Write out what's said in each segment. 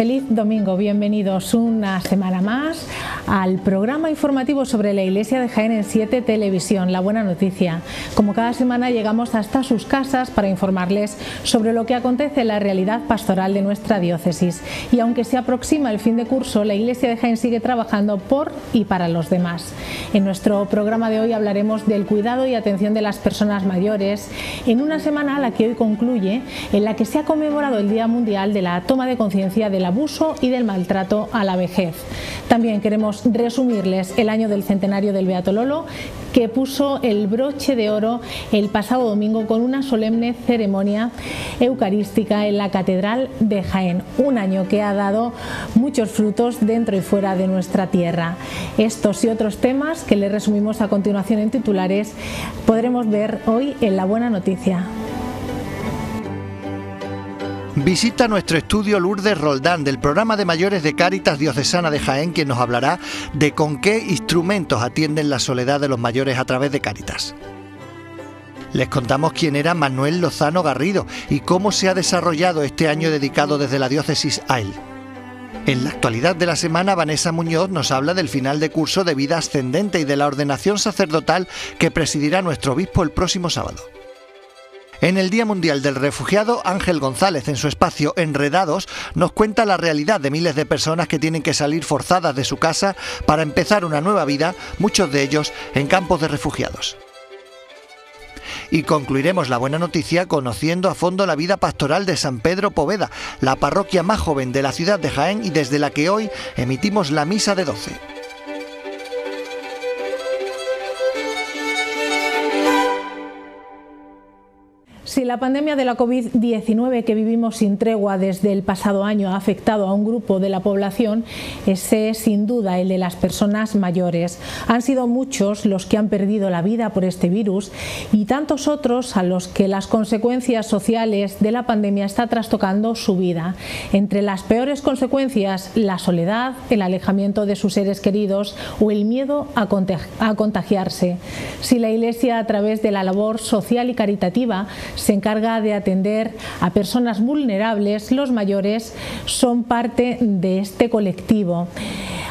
Feliz domingo, bienvenidos una semana más al programa informativo sobre la Iglesia de Jaén en 7 Televisión, La Buena Noticia. Como cada semana llegamos hasta sus casas para informarles sobre lo que acontece en la realidad pastoral de nuestra diócesis. Y aunque se aproxima el fin de curso, la Iglesia de Jaén sigue trabajando por y para los demás. En nuestro programa de hoy hablaremos del cuidado y atención de las personas mayores, en una semana a la que hoy concluye, en la que se ha conmemorado el Día Mundial de la Toma de Conciencia del abuso y del maltrato a la vejez. También queremos resumirles el año del centenario del Beato Lolo, que puso el broche de oro el pasado domingo con una solemne ceremonia eucarística en la Catedral de Jaén. Un año que ha dado muchos frutos dentro y fuera de nuestra tierra. Estos y otros temas que les resumimos a continuación en titulares podremos ver hoy en La Buena Noticia. Visita nuestro estudio Lourdes Roldán del programa de mayores de Cáritas Diocesana de Jaén, quien nos hablará de con qué instrumentos atienden la soledad de los mayores a través de Cáritas. Les contamos quién era Manuel Lozano Garrido y cómo se ha desarrollado este año dedicado desde la diócesis a él. En la actualidad de la semana, Vanessa Muñoz nos habla del final de curso de vida ascendente y de la ordenación sacerdotal que presidirá nuestro obispo el próximo sábado. En el Día Mundial del Refugiado, Ángel González, en su espacio Enredados, nos cuenta la realidad de miles de personas que tienen que salir forzadas de su casa para empezar una nueva vida, muchos de ellos en campos de refugiados. Y concluiremos La Buena Noticia conociendo a fondo la vida pastoral de San Pedro Poveda, la parroquia más joven de la ciudad de Jaén y desde la que hoy emitimos la misa de 12. Si la pandemia de la COVID-19 que vivimos sin tregua desde el pasado año ha afectado a un grupo de la población, ese es sin duda el de las personas mayores. Han sido muchos los que han perdido la vida por este virus y tantos otros a los que las consecuencias sociales de la pandemia está trastocando su vida. Entre las peores consecuencias, la soledad, el alejamiento de sus seres queridos o el miedo a contagiarse. Si la Iglesia, a través de la labor social y caritativa, se encarga de atender a personas vulnerables, los mayores son parte de este colectivo.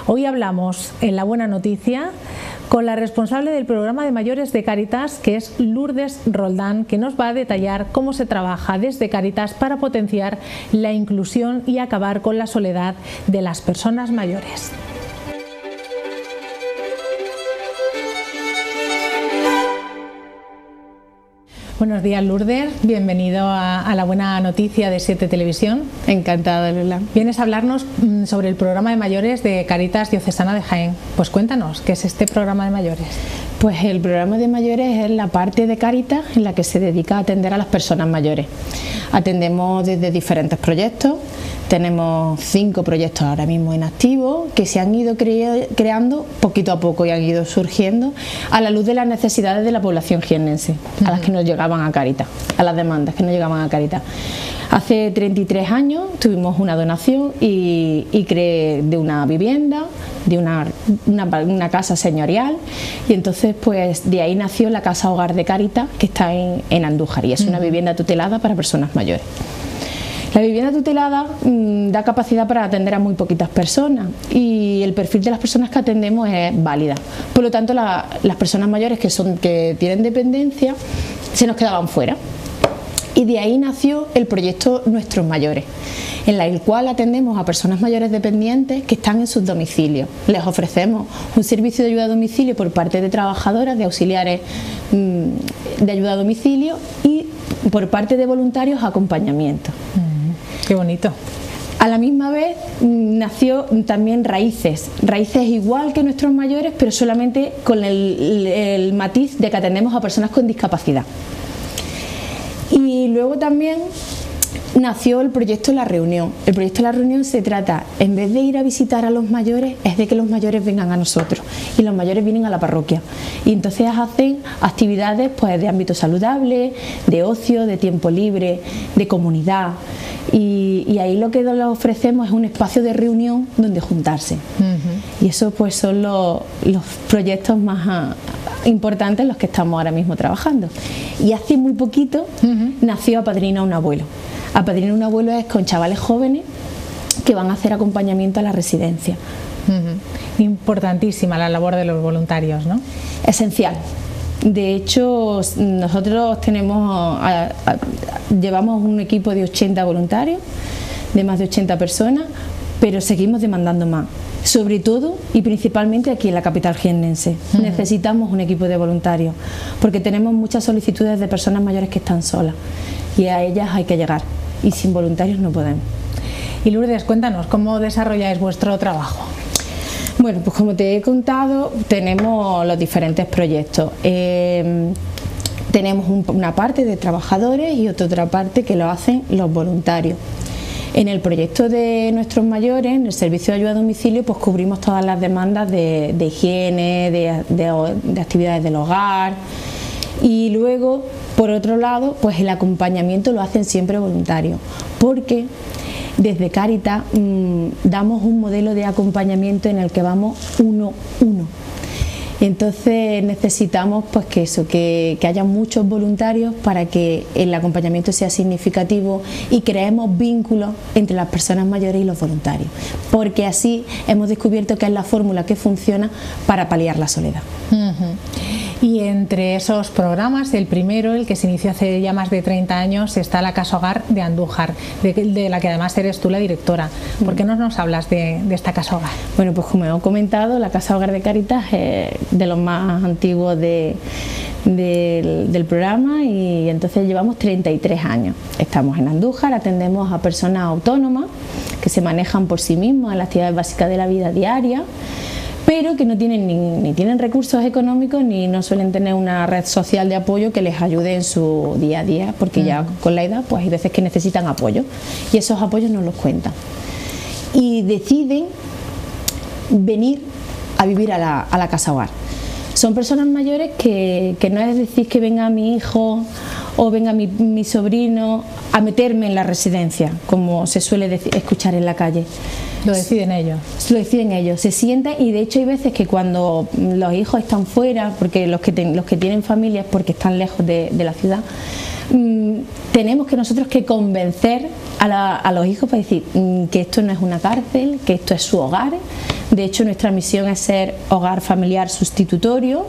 Hoy hablamos en La Buena Noticia con la responsable del programa de mayores de Cáritas, que es Lourdes Roldán, que nos va a detallar cómo se trabaja desde Cáritas para potenciar la inclusión y acabar con la soledad de las personas mayores. Buenos días, Lourdes, bienvenido a La Buena Noticia de 7 Televisión. Encantada, Lola. Vienes a hablarnos sobre el programa de mayores de Cáritas Diocesana de Jaén. Pues cuéntanos, ¿qué es este programa de mayores? Pues el programa de mayores es la parte de Cáritas en la que se dedica a atender a las personas mayores. Atendemos desde diferentes proyectos, tenemos 5 proyectos ahora mismo en activo que se han ido creando poquito a poco y han ido surgiendo a la luz de las necesidades de la población jiennense, a las que nos llegaban a Cáritas, a las demandas que nos llegaban a Cáritas. Hace 33 años tuvimos una donación y creé de una vivienda, de una casa señorial, y entonces pues de ahí nació la Casa Hogar de Cáritas, que está en Andújar, y es una vivienda tutelada para personas mayores. La vivienda tutelada da capacidad para atender a muy poquitas personas y el perfil de las personas que atendemos es válida. Por lo tanto, las personas mayores que tienen dependencia se nos quedaban fuera. Y de ahí nació el proyecto Nuestros Mayores, en el cual atendemos a personas mayores dependientes que están en sus domicilios. Les ofrecemos un servicio de ayuda a domicilio por parte de trabajadoras, de auxiliares de ayuda a domicilio y por parte de voluntarios acompañamiento. Qué bonito. A la misma vez nació también Raíces igual que Nuestros Mayores, pero solamente con el matiz de que atendemos a personas con discapacidad. Y luego también nació el proyecto La Reunión. El proyecto La Reunión se trata, en vez de ir a visitar a los mayores, es de que los mayores vengan a nosotros y los mayores vienen a la parroquia. Y entonces hacen actividades pues de ámbito saludable, de ocio, de tiempo libre, de comunidad. Y ahí lo que les ofrecemos es un espacio de reunión donde juntarse. Y eso pues son los proyectos más importantes en los que estamos ahora mismo trabajando. Y hace muy poquito nació Apadrina un Abuelo. Apadrina un Abuelo es con chavales jóvenes que van a hacer acompañamiento a la residencia. Importantísima la labor de los voluntarios, ¿no? Esencial. De hecho, nosotros llevamos un equipo de 80 voluntarios, de más de 80 personas, pero seguimos demandando más. Sobre todo y principalmente aquí en la capital jiennense. Necesitamos un equipo de voluntarios, porque tenemos muchas solicitudes de personas mayores que están solas y a ellas hay que llegar, y sin voluntarios no podemos. Y Lourdes, cuéntanos, ¿cómo desarrolláis vuestro trabajo? Bueno, pues como te he contado, tenemos los diferentes proyectos. Tenemos una parte de trabajadores y otra parte que lo hacen los voluntarios. En el proyecto de nuestros mayores, en el servicio de ayuda a domicilio, pues cubrimos todas las demandas de higiene, de actividades del hogar, y luego, por otro lado, pues el acompañamiento lo hacen siempre voluntarios, porque desde Cáritas damos un modelo de acompañamiento en el que vamos 1-1. Entonces necesitamos pues que haya muchos voluntarios para que el acompañamiento sea significativo y creemos vínculos entre las personas mayores y los voluntarios, porque así hemos descubierto que es la fórmula que funciona para paliar la soledad. Y entre esos programas, el primero, el que se inició hace ya más de 30 años, está la Casa Hogar de Andújar, de la que además eres tú la directora. ¿Por qué no nos hablas de esta Casa Hogar? Bueno, pues como he comentado, la Casa Hogar de Cáritas es de los más antiguos del programa, y entonces llevamos 33 años. Estamos en Andújar, atendemos a personas autónomas que se manejan por sí mismas en las actividades básicas de la vida diaria, pero que no tienen ni tienen recursos económicos ni no suelen tener una red social de apoyo que les ayude en su día a día, porque ya con la edad pues hay veces que necesitan apoyo y esos apoyos no los cuentan, y deciden venir a vivir a la Casa Hogar. Son personas mayores que no es decir que venga mi hijo o venga mi sobrino a meterme en la residencia, como se suele escuchar en la calle. Lo deciden ellos. Lo deciden ellos, se sientan, y de hecho hay veces que cuando los hijos están fuera, porque los que tienen familias porque están lejos de la ciudad, tenemos que nosotros que convencer a los hijos para decir que esto no es una cárcel, que esto es su hogar. De hecho, nuestra misión es ser hogar familiar sustitutorio,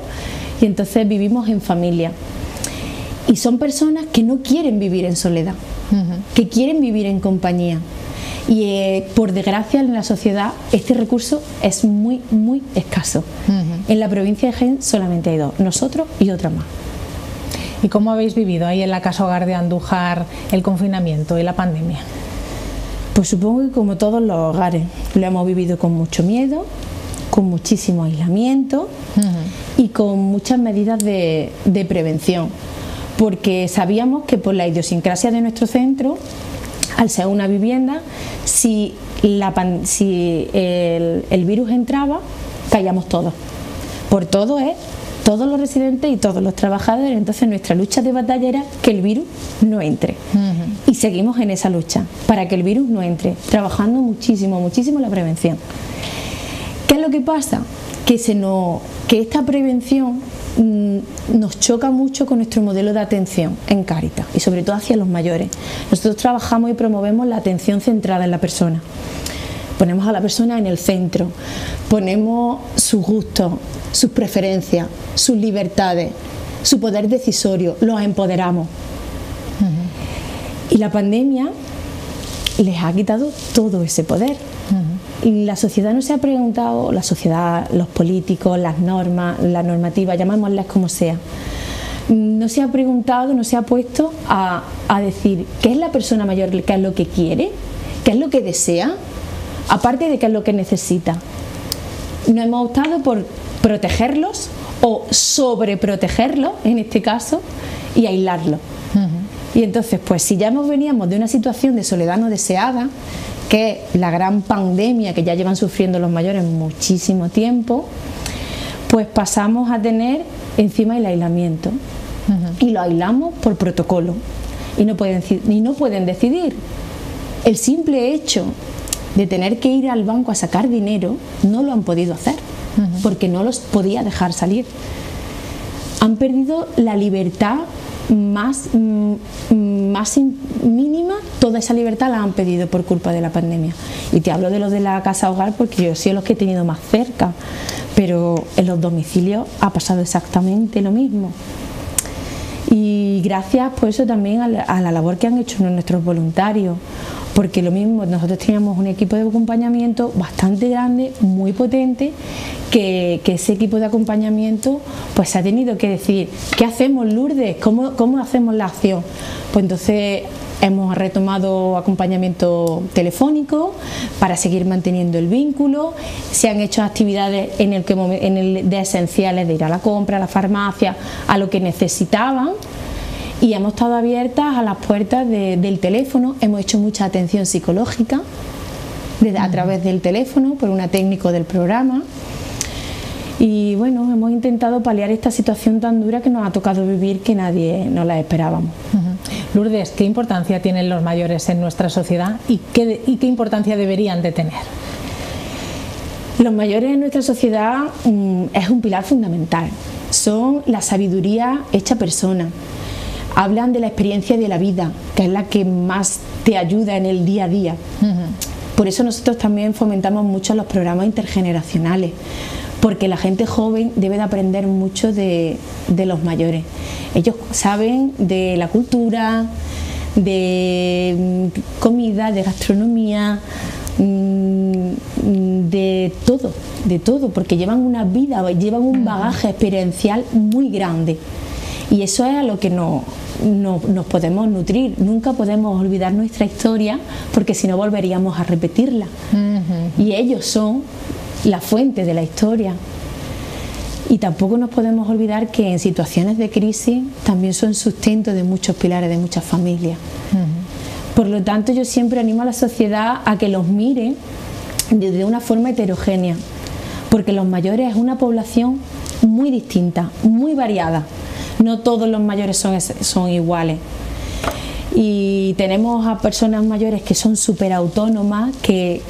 y entonces vivimos en familia. Y son personas que no quieren vivir en soledad, que quieren vivir en compañía. Y por desgracia en la sociedad este recurso es muy, muy escaso. En la provincia de Jaén solamente hay dos, nosotros y otra más. ¿Y cómo habéis vivido ahí en la Casa Hogar de Andújar el confinamiento y la pandemia? Pues supongo que como todos los hogares, lo hemos vivido con mucho miedo, con muchísimo aislamiento y con muchas medidas de prevención, porque sabíamos que por la idiosincrasia de nuestro centro, al ser una vivienda, si el virus entraba, caíamos todos. Por todo es todos los residentes y todos los trabajadores. Entonces nuestra lucha de batalla era que el virus no entre. Y seguimos en esa lucha para que el virus no entre, trabajando muchísimo, muchísimo la prevención. ¿Qué es lo que pasa? Que esta prevención nos choca mucho con nuestro modelo de atención en Cáritas, y sobre todo hacia los mayores. Nosotros trabajamos y promovemos la atención centrada en la persona. Ponemos a la persona en el centro, ponemos sus gustos, sus preferencias, sus libertades, su poder decisorio, los empoderamos. Y la pandemia les ha quitado todo ese poder. Y la sociedad no se ha preguntado, la sociedad, los políticos, las normas, la normativa, llamémoslas como sea, no se ha preguntado, no se ha puesto a decir qué es la persona mayor, qué es lo que quiere, qué es lo que desea, aparte de qué es lo que necesita. No hemos optado por protegerlos o sobreprotegerlos, en este caso, y aislarlos. Y entonces, pues si ya veníamos de una situación de soledad no deseada, que es la gran pandemia que ya llevan sufriendo los mayores muchísimo tiempo, pues pasamos a tener encima el aislamiento. Y lo aislamos por protocolo. Y no pueden decidir. El simple hecho de tener que ir al banco a sacar dinero no lo han podido hacer, porque no los podía dejar salir. Han perdido la libertad más mínima, toda esa libertad la han pedido por culpa de la pandemia. Y te hablo de los de la casa hogar porque yo soy los que he tenido más cerca, pero en los domicilios ha pasado exactamente lo mismo. Y gracias por eso también a la labor que han hecho nuestros voluntarios, porque lo mismo, nosotros teníamos un equipo de acompañamiento bastante grande, muy potente, que ese equipo de acompañamiento pues se ha tenido que decir, ¿qué hacemos, Lourdes? ¿Cómo hacemos la acción? Pues entonces hemos retomado acompañamiento telefónico para seguir manteniendo el vínculo, se han hecho actividades de esenciales, de ir a la compra, a la farmacia, a lo que necesitaban, y hemos estado abiertas a las puertas del teléfono, hemos hecho mucha atención psicológica a través del teléfono por una técnico del programa. Y bueno, hemos intentado paliar esta situación tan dura que nos ha tocado vivir, que nadie nos la esperábamos. Lourdes, ¿qué importancia tienen los mayores en nuestra sociedad y qué importancia deberían de tener? Los mayores en nuestra sociedad es un pilar fundamental, son la sabiduría hecha persona, hablan de la experiencia de la vida, que es la que más te ayuda en el día a día. Por eso nosotros también fomentamos mucho los programas intergeneracionales, porque la gente joven debe de aprender mucho de los mayores. Ellos saben de la cultura, de comida, de gastronomía, de todo, porque llevan una vida, llevan un bagaje experiencial muy grande, y eso es a lo que nos podemos nutrir. Nunca podemos olvidar nuestra historia, porque si no volveríamos a repetirla. Y ellos son la fuente de la historia, y tampoco nos podemos olvidar que en situaciones de crisis también son sustento de muchos pilares, de muchas familias. Por lo tanto, yo siempre animo a la sociedad a que los mire de una forma heterogénea, porque los mayores es una población muy distinta, muy variada, no todos los mayores son iguales. Y tenemos a personas mayores que son súper autónomas, que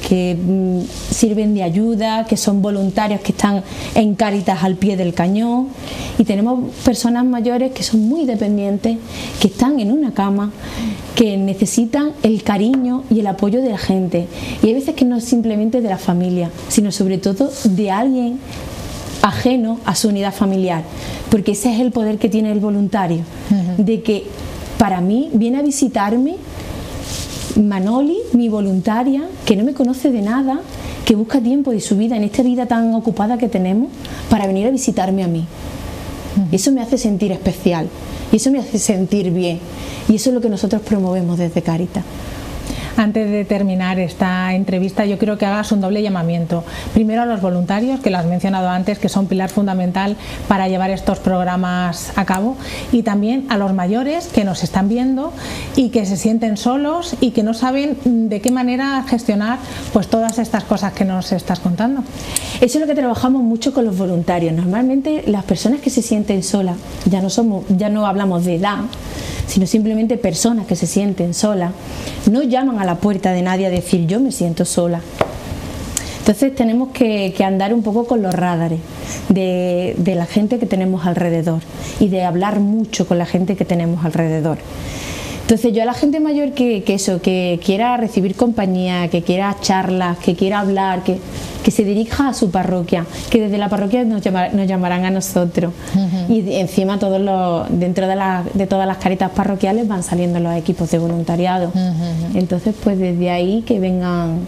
sirven de ayuda, que son voluntarios, que están en Cáritas al pie del cañón, y tenemos personas mayores que son muy dependientes, que están en una cama, que necesitan el cariño y el apoyo de la gente, y hay veces que no es simplemente de la familia, sino sobre todo de alguien ajeno a su unidad familiar, porque ese es el poder que tiene el voluntario, de que para mí viene a visitarme Manoli, mi voluntaria, que no me conoce de nada, que busca tiempo de su vida en esta vida tan ocupada que tenemos para venir a visitarme a mí. Eso me hace sentir especial, y eso me hace sentir bien, y eso es lo que nosotros promovemos desde Cáritas. Antes de terminar esta entrevista, yo quiero que hagas un doble llamamiento. Primero a los voluntarios, que lo has mencionado antes, que son pilar fundamental para llevar estos programas a cabo, y también a los mayores que nos están viendo y que se sienten solos y que no saben de qué manera gestionar pues todas estas cosas que nos estás contando. Eso es lo que trabajamos mucho con los voluntarios. Normalmente las personas que se sienten solas, ya no hablamos de edad, sino simplemente personas que se sienten solas, no llaman a la puerta de nadie a decir yo me siento sola. Entonces tenemos que andar un poco con los radares de la gente que tenemos alrededor, y de hablar mucho con la gente que tenemos alrededor. Entonces yo a la gente mayor que quiera recibir compañía, que quiera charlas, que quiera hablar, que se dirija a su parroquia, que desde la parroquia nos llamarán a nosotros. Y encima dentro de todas las Cáritas parroquiales van saliendo los equipos de voluntariado. Entonces pues desde ahí que vengan,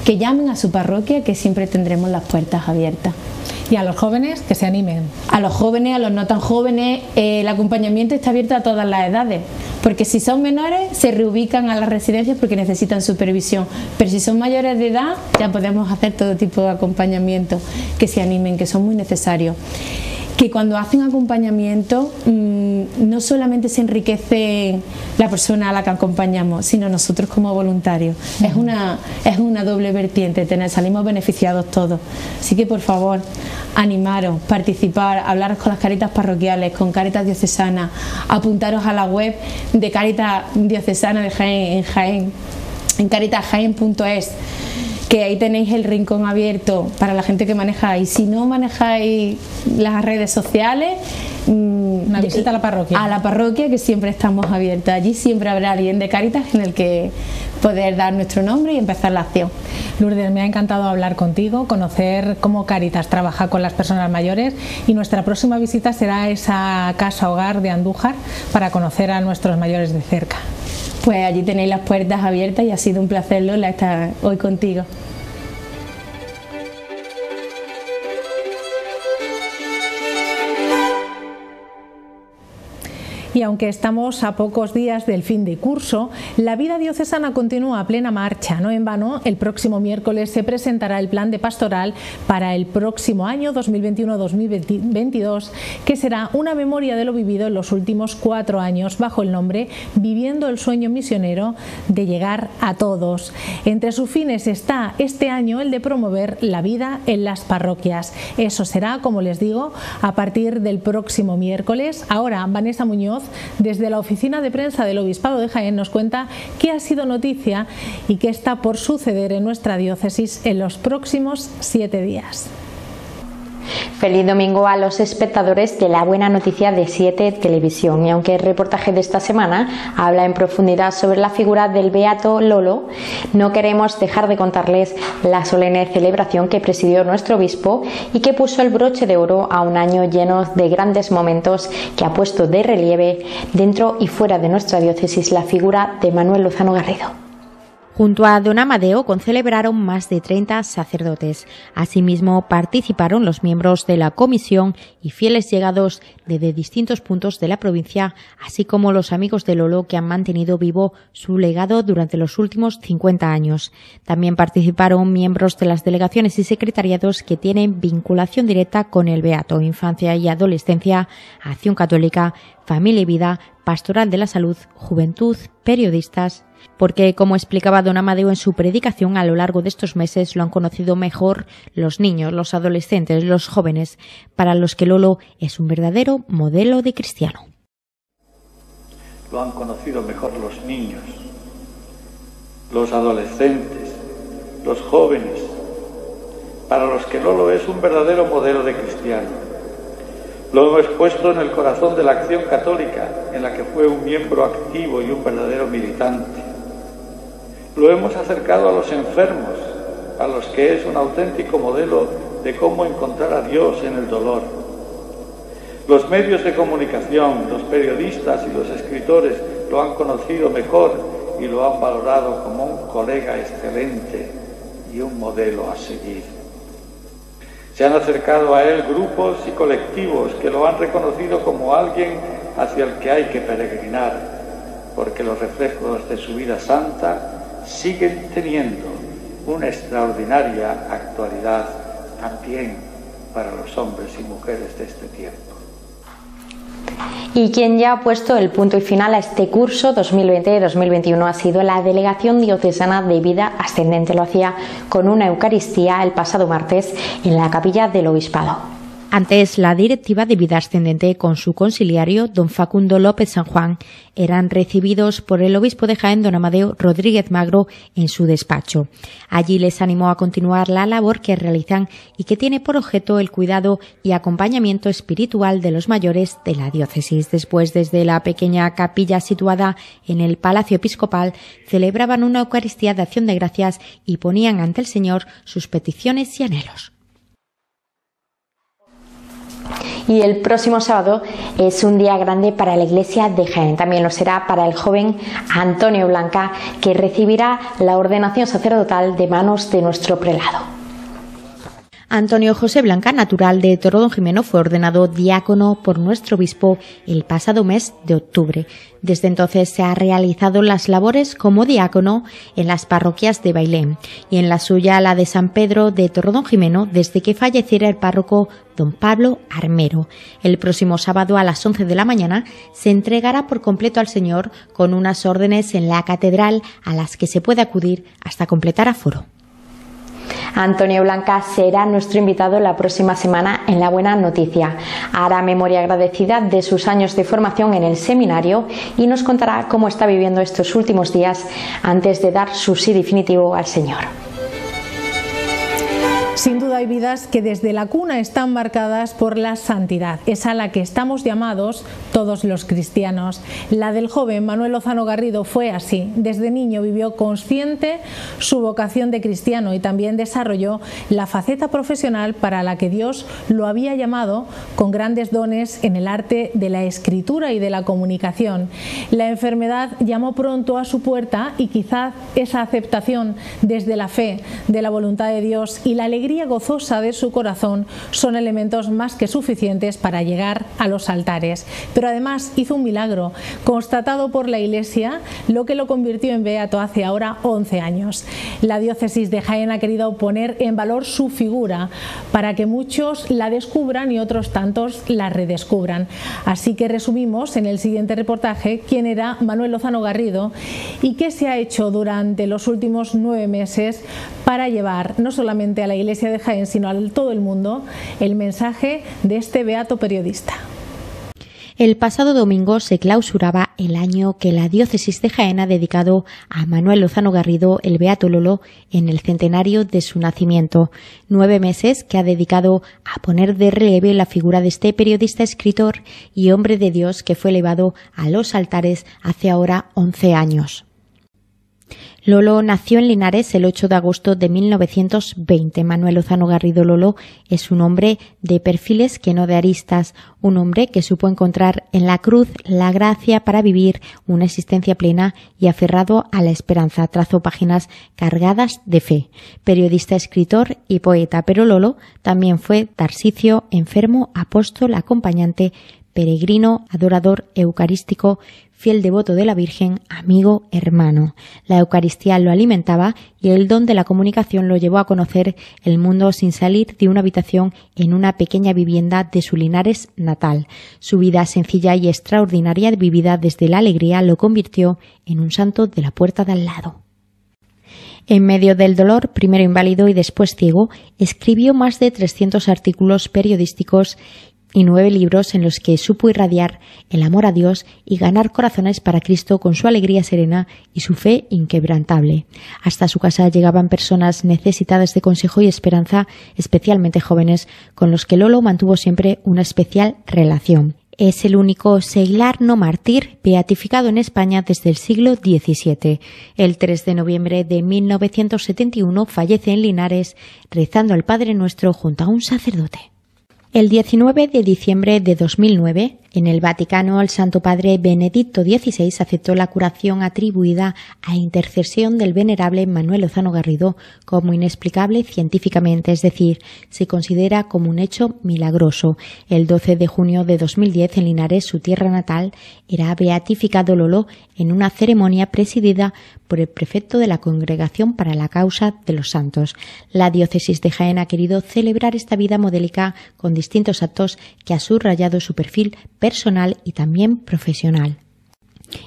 que llamen a su parroquia, que siempre tendremos las puertas abiertas. Y a los jóvenes que se animen. A los jóvenes, a los no tan jóvenes, el acompañamiento está abierto a todas las edades, porque si son menores se reubican a las residencias porque necesitan supervisión, pero si son mayores de edad ya podemos hacer todo tipo de acompañamiento, que se animen, que son muy necesarios. Que cuando hacen acompañamiento no solamente se enriquece la persona a la que acompañamos, sino nosotros como voluntarios. Es una doble vertiente, salimos beneficiados todos. Así que por favor, animaros, participar, hablaros con las Cáritas parroquiales, con Cáritas Diocesana, apuntaros a la web de Cáritas Diocesana de Jaén, en Jaén, en caritasjaén.es, que ahí tenéis el rincón abierto para la gente que manejáis. Si no manejáis las redes sociales, una visita a la parroquia. A la parroquia, que siempre estamos abiertos. Allí siempre habrá alguien de Cáritas en el que poder dar nuestro nombre y empezar la acción. Lourdes, me ha encantado hablar contigo, conocer cómo Cáritas trabaja con las personas mayores, y nuestra próxima visita será a esa casa hogar de Andújar para conocer a nuestros mayores de cerca. Pues allí tenéis las puertas abiertas y ha sido un placer, Lola, estar hoy contigo. Y aunque estamos a pocos días del fin de curso, la vida diocesana continúa a plena marcha. No en vano, el próximo miércoles se presentará el plan de pastoral para el próximo año 2021-2022, que será una memoria de lo vivido en los últimos 4 años bajo el nombre Viviendo el sueño misionero de llegar a todos. Entre sus fines está este año el de promover la vida en las parroquias. Eso será, como les digo, a partir del próximo miércoles. Ahora, Vanessa Muñoz, desde la oficina de prensa del Obispado de Jaén, nos cuenta qué ha sido noticia y qué está por suceder en nuestra diócesis en los próximos 7 días. Feliz domingo a los espectadores de La Buena Noticia de 7 Televisión. Y aunque el reportaje de esta semana habla en profundidad sobre la figura del Beato Lolo, no queremos dejar de contarles la solemne celebración que presidió nuestro obispo y que puso el broche de oro a un año lleno de grandes momentos, que ha puesto de relieve dentro y fuera de nuestra diócesis la figura de Manuel Lozano Garrido. Junto a don Amadeo concelebraron más de 30 sacerdotes. Asimismo, participaron los miembros de la comisión y fieles llegados desde distintos puntos de la provincia, así como los amigos de Lolo, que han mantenido vivo su legado durante los últimos 50 años. También participaron miembros de las delegaciones y secretariados que tienen vinculación directa con el Beato: Infancia y Adolescencia, Acción Católica, Familia y Vida, Pastoral de la Salud, Juventud, periodistas. Porque, como explicaba don Amadeo en su predicación, a lo largo de estos meses lo han conocido mejor los niños, los adolescentes, los jóvenes, para los que Lolo es un verdadero modelo de cristiano. Lo han conocido mejor los niños, los adolescentes, los jóvenes, para los que Lolo es un verdadero modelo de cristiano. Lo hemos puesto en el corazón de la Acción Católica, en la que fue un miembro activo y un verdadero militante. Lo hemos acercado a los enfermos, a los que es un auténtico modelo de cómo encontrar a Dios en el dolor. Los medios de comunicación, los periodistas y los escritores lo han conocido mejor y lo han valorado como un colega excelente y un modelo a seguir. Se han acercado a él grupos y colectivos que lo han reconocido como alguien hacia el que hay que peregrinar, porque los reflejos de su vida santa siguen teniendo una extraordinaria actualidad también para los hombres y mujeres de este tiempo. Y quien ya ha puesto el punto y final a este curso 2020-2021 ha sido la Delegación Diocesana de Vida Ascendente. Lo hacía con una Eucaristía el pasado martes en la capilla del Obispado. Antes, la directiva de Vida Ascendente con su conciliario, don Facundo López San Juan, eran recibidos por el obispo de Jaén, don Amadeo Rodríguez Magro, en su despacho. Allí les animó a continuar la labor que realizan y que tiene por objeto el cuidado y acompañamiento espiritual de los mayores de la diócesis. Después, desde la pequeña capilla situada en el Palacio Episcopal, celebraban una Eucaristía de acción de gracias y ponían ante el Señor sus peticiones y anhelos. Y el próximo sábado es un día grande para la Iglesia de Jaén. También lo será para el joven Antonio Blanca, que recibirá la ordenación sacerdotal de manos de nuestro prelado. Antonio José Blanca, natural de Torredonjimeno, fue ordenado diácono por nuestro obispo el pasado mes de octubre. Desde entonces se ha realizado las labores como diácono en las parroquias de Bailén y en la suya, la de San Pedro de Torredonjimeno, desde que falleciera el párroco don Pablo Armero. El próximo sábado a las 11 de la mañana se entregará por completo al Señor con unas órdenes en la catedral a las que se puede acudir hasta completar aforo. Antonio Blanca será nuestro invitado la próxima semana en La Buena Noticia. Hará memoria agradecida de sus años de formación en el seminario y nos contará cómo está viviendo estos últimos días antes de dar su sí definitivo al Señor. Sin duda hay vidas que desde la cuna están marcadas por la santidad. Es a la que estamos llamados todos los cristianos. La del joven Manuel Lozano Garrido fue así. Desde niño vivió consciente su vocación de cristiano y también desarrolló la faceta profesional para la que Dios lo había llamado, con grandes dones en el arte de la escritura y de la comunicación. La enfermedad llamó pronto a su puerta y quizás esa aceptación desde la fe de la voluntad de Dios y la alegría gozosa de su corazón son elementos más que suficientes para llegar a los altares. Pero además hizo un milagro constatado por la Iglesia, lo que lo convirtió en beato hace ahora 11 años. La diócesis de Jaén ha querido poner en valor su figura para que muchos la descubran y otros tantos la redescubran. Así que resumimos en el siguiente reportaje quién era Manuel Lozano Garrido y qué se ha hecho durante los últimos 9 meses para llevar no solamente a la Iglesia de Jaén, sino a todo el mundo, el mensaje de este beato periodista. El pasado domingo se clausuraba el año que la diócesis de Jaén ha dedicado a Manuel Lozano Garrido, el beato Lolo, en el centenario de su nacimiento. 9 meses que ha dedicado a poner de relieve la figura de este periodista, escritor y hombre de Dios que fue elevado a los altares hace ahora 11 años. Lolo nació en Linares el 8 de agosto de 1920. Manuel Lozano Garrido Lolo es un hombre de perfiles que no de aristas, un hombre que supo encontrar en la cruz la gracia para vivir una existencia plena y aferrado a la esperanza. Trazó páginas cargadas de fe. Periodista, escritor y poeta, pero Lolo también fue Tarsicio, enfermo, apóstol, acompañante, peregrino, adorador eucarístico, fiel devoto de la Virgen, amigo, hermano. La Eucaristía lo alimentaba y el don de la comunicación lo llevó a conocer el mundo sin salir de una habitación en una pequeña vivienda de su Linares natal. Su vida sencilla y extraordinaria, vivida desde la alegría, lo convirtió en un santo de la puerta de al lado. En medio del dolor, primero inválido y después ciego, escribió más de 300 artículos periodísticos y 9 libros en los que supo irradiar el amor a Dios y ganar corazones para Cristo con su alegría serena y su fe inquebrantable. Hasta su casa llegaban personas necesitadas de consejo y esperanza, especialmente jóvenes, con los que Lolo mantuvo siempre una especial relación. Es el único seglar no mártir beatificado en España desde el siglo XVII. El 3 de noviembre de 1971 fallece en Linares rezando al Padre Nuestro junto a un sacerdote. El 19 de diciembre de 2009, en el Vaticano, el Santo Padre Benedicto XVI aceptó la curación atribuida a intercesión del venerable Manuel Lozano Garrido como inexplicable científicamente, es decir, se considera como un hecho milagroso. El 12 de junio de 2010, en Linares, su tierra natal, era beatificado Lolo en una ceremonia presidida por el prefecto de la Congregación para la Causa de los Santos. La diócesis de Jaén ha querido celebrar esta vida modélica con distintos actos que ha subrayado su perfil personal y también profesional.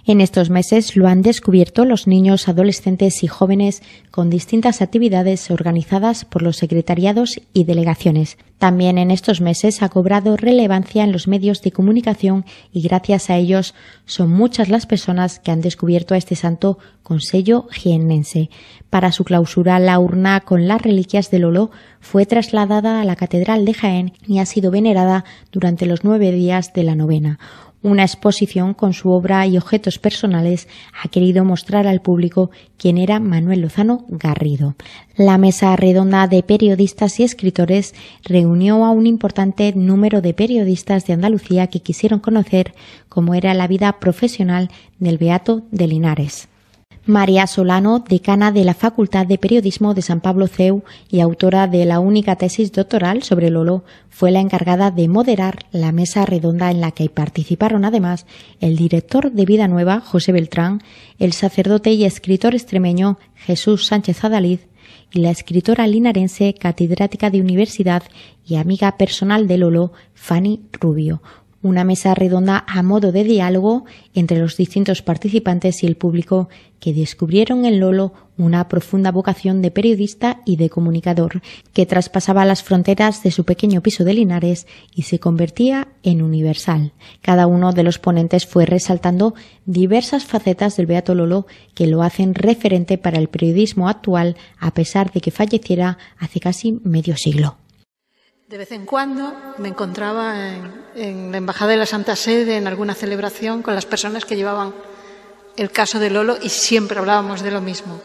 En estos meses lo han descubierto los niños, adolescentes y jóvenes con distintas actividades organizadas por los secretariados y delegaciones. También en estos meses ha cobrado relevancia en los medios de comunicación y gracias a ellos son muchas las personas que han descubierto a este santo con sello jiennense. Para su clausura, la urna con las reliquias de Lolo fue trasladada a la Catedral de Jaén y ha sido venerada durante los 9 días de la novena. Una exposición con su obra y objetos personales ha querido mostrar al público quién era Manuel Lozano Garrido. La mesa redonda de periodistas y escritores reunió a un importante número de periodistas de Andalucía que quisieron conocer cómo era la vida profesional del beato de Linares. María Solano, decana de la Facultad de Periodismo de San Pablo CEU y autora de la única tesis doctoral sobre Lolo, fue la encargada de moderar la mesa redonda en la que participaron además el director de Vida Nueva, José Beltrán, el sacerdote y escritor extremeño Jesús Sánchez Adalid y la escritora linarense, catedrática de universidad y amiga personal de Lolo, Fanny Rubio. Una mesa redonda a modo de diálogo entre los distintos participantes y el público que descubrieron en Lolo una profunda vocación de periodista y de comunicador que traspasaba las fronteras de su pequeño piso de Linares y se convertía en universal. Cada uno de los ponentes fue resaltando diversas facetas del beato Lolo que lo hacen referente para el periodismo actual, a pesar de que falleciera hace casi medio siglo. De vez en cuando me encontraba en la Embajada de la Santa Sede, en alguna celebración, con las personas que llevaban el caso de Lolo y siempre hablábamos de lo mismo.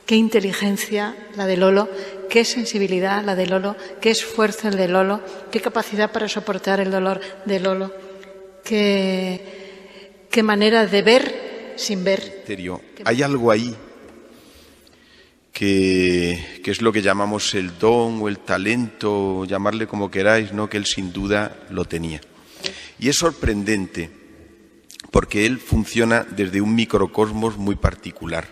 Qué inteligencia la de Lolo, qué sensibilidad la de Lolo, qué esfuerzo el de Lolo, qué capacidad para soportar el dolor de Lolo, qué manera de ver sin ver. Hay algo ahí que es lo que llamamos el don o el talento, llamarle como queráis, ¿no? Que él sin duda lo tenía. Y es sorprendente porque él funciona desde un microcosmos muy particular.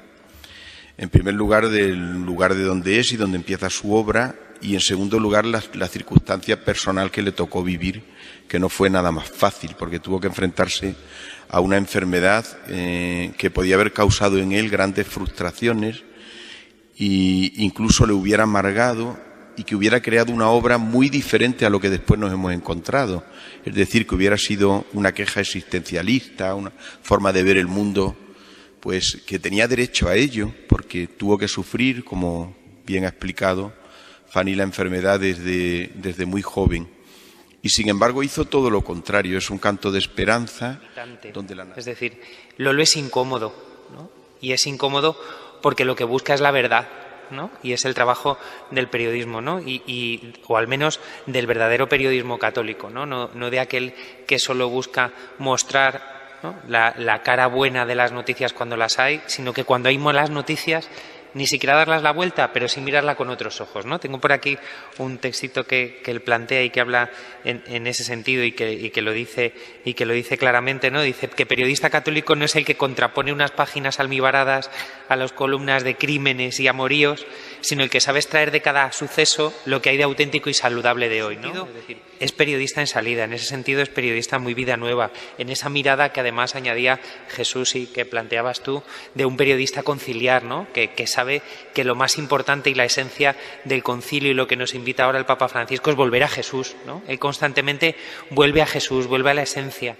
En primer lugar, del lugar de donde es y donde empieza su obra, y en segundo lugar, la circunstancia personal que le tocó vivir, que no fue nada más fácil, porque tuvo que enfrentarse a una enfermedad que podía haber causado en él grandes frustraciones e incluso le hubiera amargado y que hubiera creado una obra muy diferente a lo que después nos hemos encontrado. Es decir, que hubiera sido una queja existencialista, una forma de ver el mundo, pues que tenía derecho a ello, porque tuvo que sufrir, como bien ha explicado Fanny, la enfermedad desde muy joven. Y sin embargo hizo todo lo contrario, es un canto de esperanza. Es decir, Lolo es incómodo, ¿no? Y es incómodo porque lo que busca es la verdad, ¿no? Y es el trabajo del periodismo, ¿no? O al menos del verdadero periodismo católico, ¿no? No de aquel que solo busca mostrar, ¿no?, la cara buena de las noticias cuando las hay, sino que cuando hay malas noticias ni siquiera darlas la vuelta, pero sí mirarla con otros ojos, ¿no? Tengo por aquí un textito que él plantea y que habla en ese sentido y que lo dice claramente, ¿no? Dice que periodista católico no es el que contrapone unas páginas almibaradas a las columnas de crímenes y amoríos, sino el que sabe extraer de cada suceso lo que hay de auténtico y saludable de hoy, ¿no? Es decir, es periodista en salida, en ese sentido es periodista muy vida nueva, en esa mirada que además añadía Jesús y que planteabas tú, de un periodista conciliar, ¿no? Que sabe que lo más importante y la esencia del concilio y lo que nos invita ahora el Papa Francisco es volver a Jesús, ¿no? Él constantemente vuelve a Jesús, vuelve a la esencia.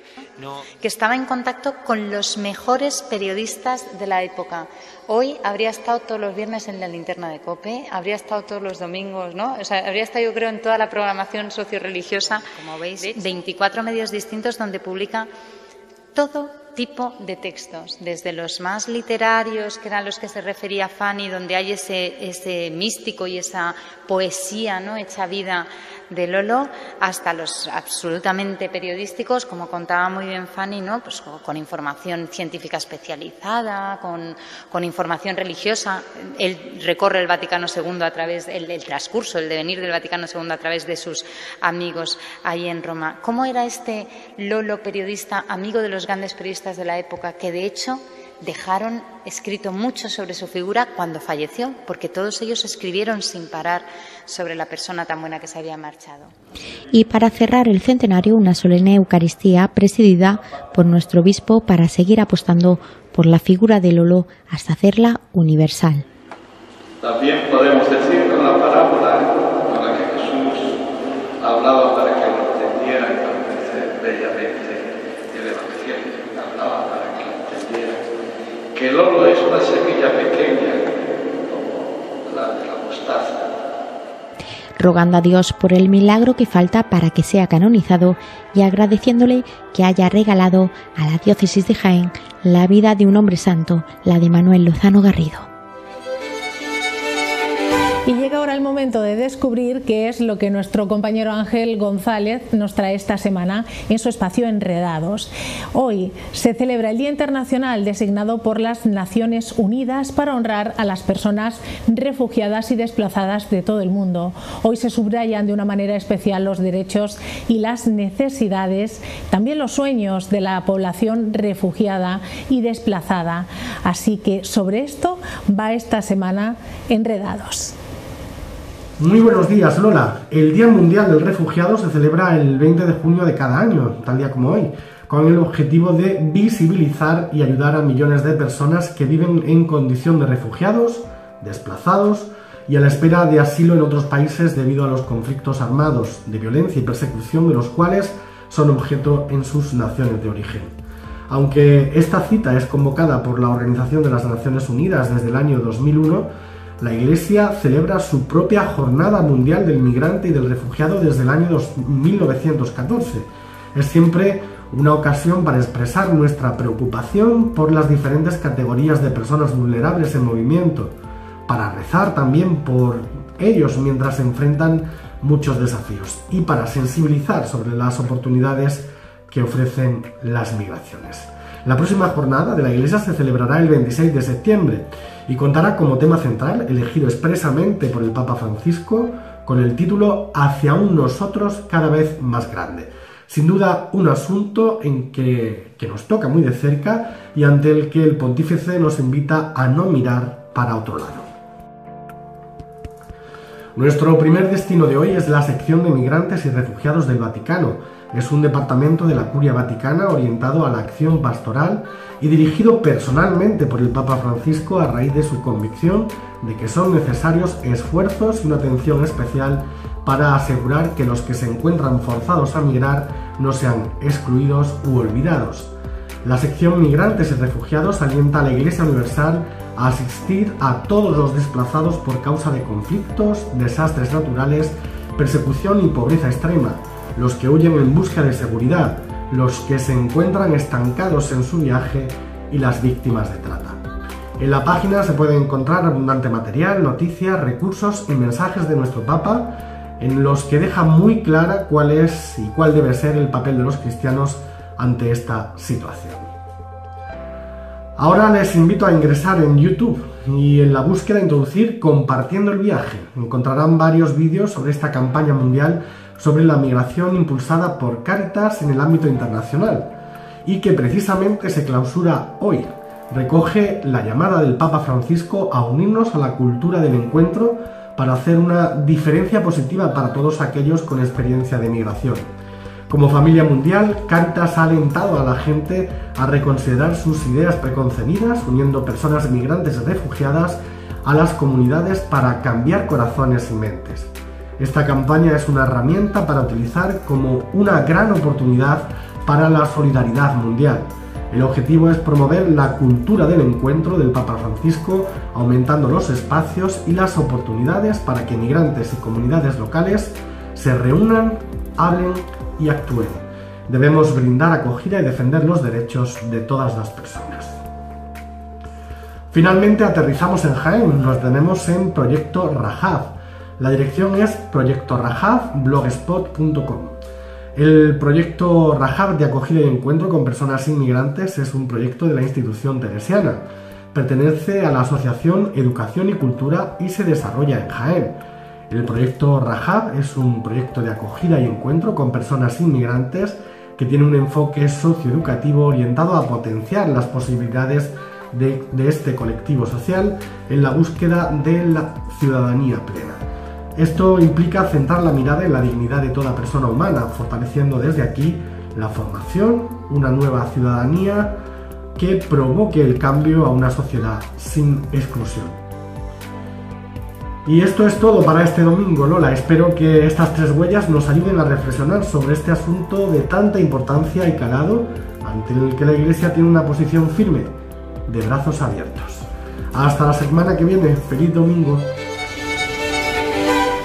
Que estaba en contacto con los mejores periodistas de la época. Hoy habría estado todos los viernes en la linterna de COPE, habría estado todos los domingos, ¿no? O sea, habría estado, yo creo, en toda la programación socio-religiosa, como veis, 24 medios distintos donde publica todo tipo de textos, desde los más literarios, que eran los que se refería Fanny, donde hay ese místico y esa poesía, ¿no?, hecha vida de Lolo, hasta los absolutamente periodísticos, como contaba muy bien Fanny, ¿no?, pues con información científica especializada, con información religiosa. Él recorre el Vaticano II a través del transcurso, el devenir del Vaticano II a través de sus amigos ahí en Roma. ¿Cómo era este Lolo periodista, amigo de los grandes periodistas de la época, que de hecho dejaron escrito mucho sobre su figura cuando falleció, porque todos ellos escribieron sin parar sobre la persona tan buena que se había marchado? Y para cerrar el centenario, una solemne Eucaristía presidida por nuestro obispo para seguir apostando por la figura de Lolo hasta hacerla universal. También podemos decir con la parábola con la que Jesús hablaba para que lo entendieran, y parece bellamente el Evangelio, hablaba para que lo entendieran, que Lolo es una semilla pequeña como la de la mostaza. Rogando a Dios por el milagro que falta para que sea canonizado y agradeciéndole que haya regalado a la diócesis de Jaén la vida de un hombre santo, la de Manuel Lozano Garrido. Y llega ahora el momento de descubrir qué es lo que nuestro compañero Ángel González nos trae esta semana en su espacio Enredados. Hoy se celebra el Día Internacional designado por las Naciones Unidas para honrar a las personas refugiadas y desplazadas de todo el mundo. Hoy se subrayan de una manera especial los derechos y las necesidades, también los sueños de la población refugiada y desplazada. Así que sobre esto va esta semana Enredados. Muy buenos días, Lola. El Día Mundial del Refugiado se celebra el 20 de junio de cada año, tal día como hoy. con el objetivo de visibilizar y ayudar a millones de personas que viven en condición de refugiados, desplazados y a la espera de asilo en otros países debido a los conflictos armados, de violencia y persecución de los cuales son objeto en sus naciones de origen. Aunque esta cita es convocada por la Organización de las Naciones Unidas desde el año 2001, la Iglesia celebra su propia Jornada Mundial del Migrante y del Refugiado desde el año 1914. Es siempre una ocasión para expresar nuestra preocupación por las diferentes categorías de personas vulnerables en movimiento, para rezar también por ellos mientras se enfrentan muchos desafíos y para sensibilizar sobre las oportunidades que ofrecen las migraciones. La próxima jornada de la Iglesia se celebrará el 26 de septiembre y contará como tema central, elegido expresamente por el Papa Francisco, con el título Hacia un nosotros cada vez más grande. Sin duda un asunto en que nos toca muy de cerca y ante el que el pontífice nos invita a no mirar para otro lado. Nuestro primer destino de hoy es la sección de migrantes y refugiados del Vaticano. Es un departamento de la Curia Vaticana orientado a la acción pastoral y dirigido personalmente por el Papa Francisco a raíz de su convicción de que son necesarios esfuerzos y una atención especial para asegurar que los que se encuentran forzados a migrar no sean excluidos u olvidados. La sección Migrantes y Refugiados alienta a la Iglesia Universal a asistir a todos los desplazados por causa de conflictos, desastres naturales, persecución y pobreza extrema, los que huyen en busca de seguridad, los que se encuentran estancados en su viaje y las víctimas de trata. En la página se puede encontrar abundante material, noticias, recursos y mensajes de nuestro Papa, en los que deja muy clara cuál es y cuál debe ser el papel de los cristianos ante esta situación. Ahora les invito a ingresar en YouTube y en la búsqueda introducir Compartiendo el Viaje. Encontrarán varios vídeos sobre esta campaña mundial sobre la migración impulsada por Cáritas en el ámbito internacional y que precisamente se clausura hoy. Recoge la llamada del Papa Francisco a unirnos a la cultura del encuentro para hacer una diferencia positiva para todos aquellos con experiencia de migración. Como familia mundial, Cáritas ha alentado a la gente a reconsiderar sus ideas preconcebidas, uniendo personas migrantes y refugiadas a las comunidades para cambiar corazones y mentes. Esta campaña es una herramienta para utilizar como una gran oportunidad para la solidaridad mundial. El objetivo es promover la cultura del encuentro del Papa Francisco, aumentando los espacios y las oportunidades para que migrantes y comunidades locales se reúnan, hablen y actúen. Debemos brindar acogida y defender los derechos de todas las personas. Finalmente aterrizamos en Jaén, nos tenemos en Proyecto Rahab. La dirección es proyectorahab.blogspot.com. El proyecto Rahab de acogida y encuentro con personas inmigrantes es un proyecto de la institución teresiana. Pertenece a la Asociación Educación y Cultura y se desarrolla en Jaén. El proyecto Rahab es un proyecto de acogida y encuentro con personas inmigrantes que tiene un enfoque socioeducativo orientado a potenciar las posibilidades de este colectivo social en la búsqueda de la ciudadanía plena. Esto implica centrar la mirada en la dignidad de toda persona humana, fortaleciendo desde aquí la formación, una nueva ciudadanía que provoque el cambio a una sociedad sin exclusión. Y esto es todo para este domingo, Lola. Espero que estas tres huellas nos ayuden a reflexionar sobre este asunto de tanta importancia y calado, ante el que la Iglesia tiene una posición firme, de brazos abiertos. Hasta la semana que viene. ¡Feliz domingo!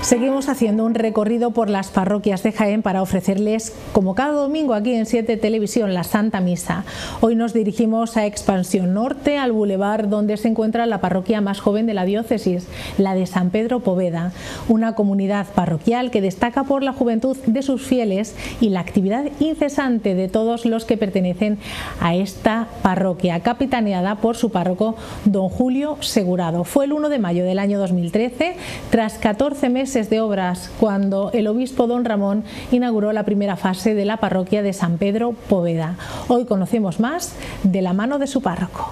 Seguimos haciendo un recorrido por las parroquias de Jaén para ofrecerles, como cada domingo aquí en 7 Televisión, la Santa Misa. Hoy nos dirigimos a Expansión Norte, al Boulevard, donde se encuentra la parroquia más joven de la diócesis, la de San Pedro Poveda, una comunidad parroquial que destaca por la juventud de sus fieles y la actividad incesante de todos los que pertenecen a esta parroquia, capitaneada por su párroco, don Julio Segurado. Fue el 1 de mayo del año 2013, tras 14 meses de obras, cuando el obispo don Ramón inauguró la primera fase de la parroquia de San Pedro Poveda. Hoy conocemos más de la mano de su párroco.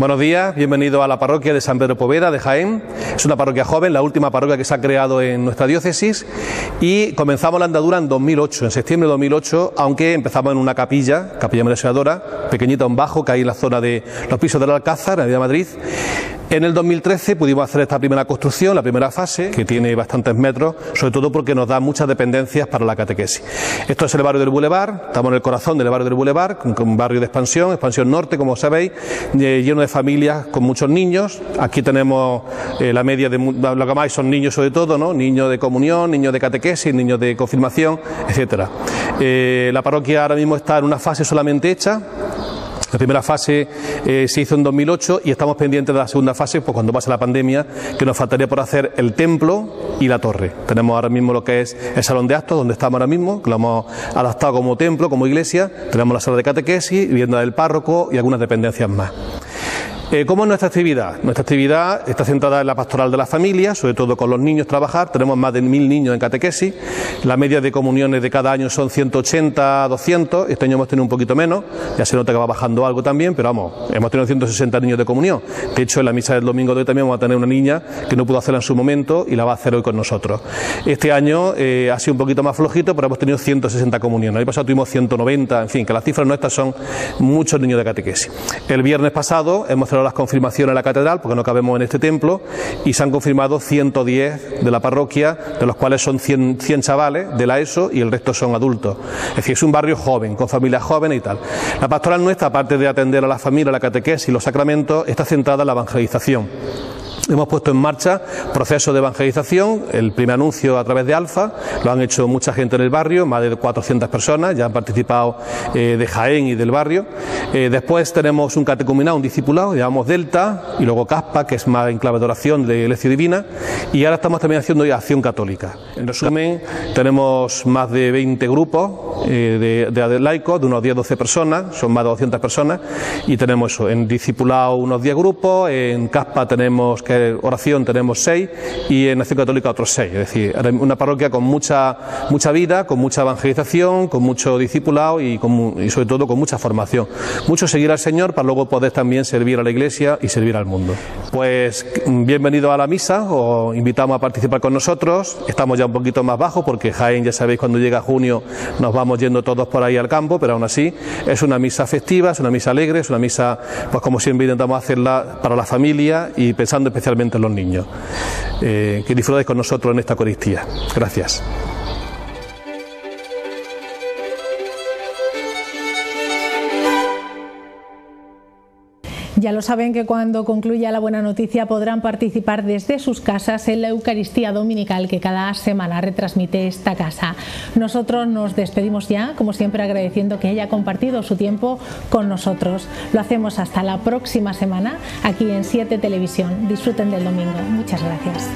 Buenos días, bienvenido a la parroquia de San Pedro Poveda de Jaén. Es una parroquia joven, la última parroquia que se ha creado en nuestra diócesis, y comenzamos la andadura en 2008, en septiembre de 2008, aunque empezamos en una capilla María Auxiliadora, pequeñita, un bajo, que hay en la zona de los pisos del Alcázar, en la Avenida Madrid. En el 2013 pudimos hacer esta primera construcción, la primera fase, que tiene bastantes metros, sobre todo porque nos da muchas dependencias para la catequesis. Esto es el barrio del Boulevard, estamos en el corazón del barrio del Boulevard, un barrio de expansión norte, como sabéis, lleno de familias con muchos niños. Aquí tenemos la media de lo que más son niños sobre todo, ¿no? Niños de comunión, niños de catequesis, niños de confirmación, etcétera. La parroquia ahora mismo está en una fase solamente hecha. La primera fase se hizo en 2008 y estamos pendientes de la segunda fase, pues cuando pase la pandemia, que nos faltaría por hacer el templo y la torre. Tenemos ahora mismo lo que es el salón de actos, donde estamos ahora mismo, que lo hemos adaptado como templo, como iglesia. Tenemos la sala de catequesis, vivienda del párroco y algunas dependencias más. ¿Cómo es nuestra actividad? Nuestra actividad está centrada en la pastoral de la familia, sobre todo con los niños trabajar. Tenemos más de 1000 niños en catequesis. La media de comuniones de cada año son 180 a 200. Este año hemos tenido un poquito menos. Ya se nota que va bajando algo también, pero vamos, hemos tenido 160 niños de comunión. De hecho, en la misa del domingo de hoy también vamos a tener una niña que no pudo hacerla en su momento y la va a hacer hoy con nosotros. Este año ha sido un poquito más flojito, pero hemos tenido 160 comuniones. El año pasado tuvimos 190, en fin, que las cifras nuestras son muchos niños de catequesis. El viernes pasado hemos celebrado las confirmaciones en la catedral, porque no cabemos en este templo, y se han confirmado 110 de la parroquia, de los cuales son 100 chavales de la ESO y el resto son adultos. Es decir, es un barrio joven, con familias jóvenes y tal. La pastoral nuestra, aparte de atender a la familia, la catequesis y los sacramentos, está centrada en la evangelización. Hemos puesto en marcha procesos de evangelización, el primer anuncio a través de Alfa, lo han hecho mucha gente en el barrio, más de 400 personas, ya han participado de Jaén y del barrio. Después tenemos un catecumenado, un discipulado, llamamos Delta, y luego Caspa, que es más en clave de oración de Iglesia Divina, y ahora estamos también haciendo acción católica. En resumen, tenemos más de 20 grupos de laicos, de unos 10-12 personas, son más de 200 personas, y tenemos eso, en discipulado unos 10 grupos, en Caspa tenemos oración tenemos 6 y en Acción Católica otros 6, es decir, una parroquia con mucha vida, con mucha evangelización, con mucho discipulado y sobre todo con mucha formación, mucho seguir al Señor para luego poder también servir a la Iglesia y servir al mundo. Pues bienvenido a la misa, os invitamos a participar con nosotros. Estamos ya un poquito más bajos porque Jaén, ya sabéis, cuando llega junio nos vamos yendo todos por ahí al campo, pero aún así es una misa festiva, es una misa alegre, es una misa, pues como siempre intentamos hacerla para la familia y pensando especialmente en los niños. Que disfrutéis con nosotros en esta Eucaristía. Gracias. Ya lo saben que cuando concluya la buena noticia podrán participar desde sus casas en la Eucaristía Dominical que cada semana retransmite esta casa. Nosotros nos despedimos ya, como siempre agradeciendo que haya compartido su tiempo con nosotros. Lo hacemos hasta la próxima semana aquí en 7 Televisión. Disfruten del domingo. Muchas gracias.